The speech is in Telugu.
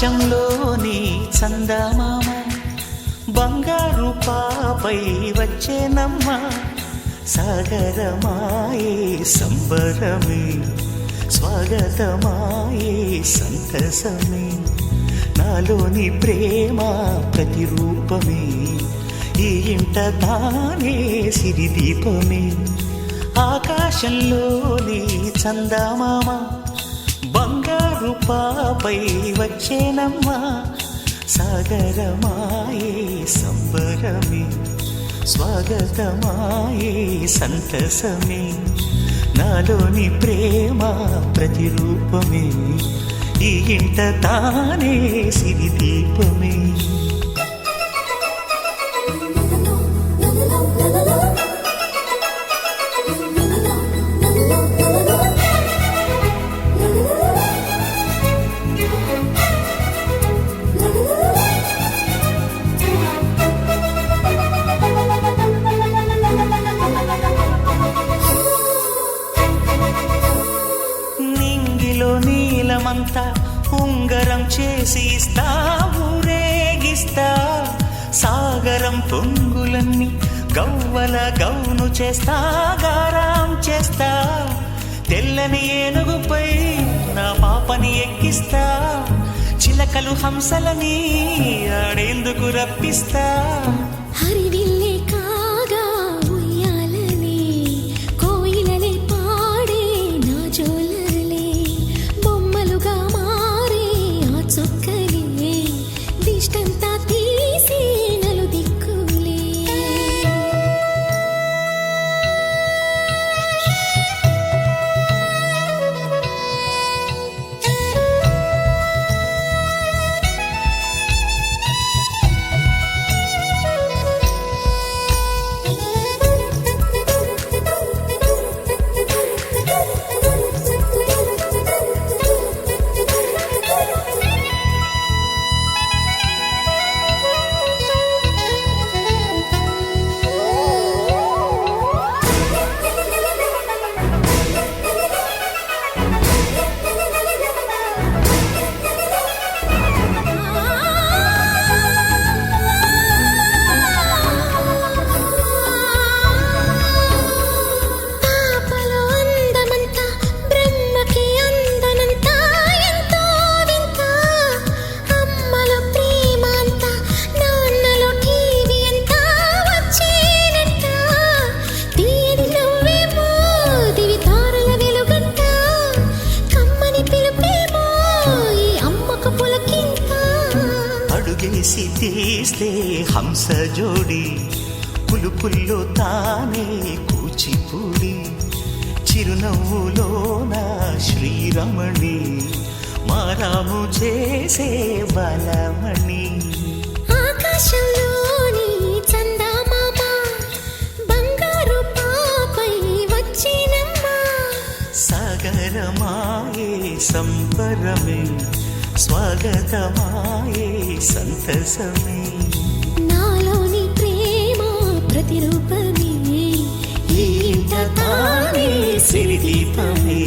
ఆకాశంలోని చందమామ బంగారు పాపై వచ్చేనమ్మ సాగరమాయే సంబరమే స్వాగతమాయే సంతసమే నాలోని ప్రేమ ప్రతిరూపమే ఈ ఇంట తానే సిరిదీపమే ఆకాశంలోని చందమామ బంగారు పాపై వచ్చేనమ్మా సాగరమాయే సంబరమే స్వాగతమాయే సంతసమే నాలోని ప్రేమ ప్రతిరూపమే ఈ ఇంట తానే సిరిదీపమే నీలమంతా ఉంగరం చేసి ఇస్తా ఊరేగిస్తా సాగరం పొంగులన్నీ గవ్వల గౌను చేస్తా గారాం చేస్తా తెల్లని ఏనుగుపై నా పాపని ఎక్కిస్తా చిలకలు హంసలని ఆడేందుకు రప్పిస్తా హరివిల్లే కాగా ఉయ్యాలనే కోయిలలే పాడే నా జోలలే బొమ్మలుగా మారే ఆ చుక్కలే దిష్టంతా తీసి నలు దిక్కులే అడుగేసి తీస్తే హంస జోడి పులుపుల్లో తానే కూచిపూడి చిరునవ్వులోన శ్రీరమణి మారాము చేసే బలమణి ఆకాశంలోని చందమామ బంగారు పాపై వచ్చినమ్మా సాగరమాయే సంబరమే స్వాగతమాయే సంతసమే నాలోని ప్రేమ ప్రతిరూపమే ఈ ఇంట తానే సిరిదీపమే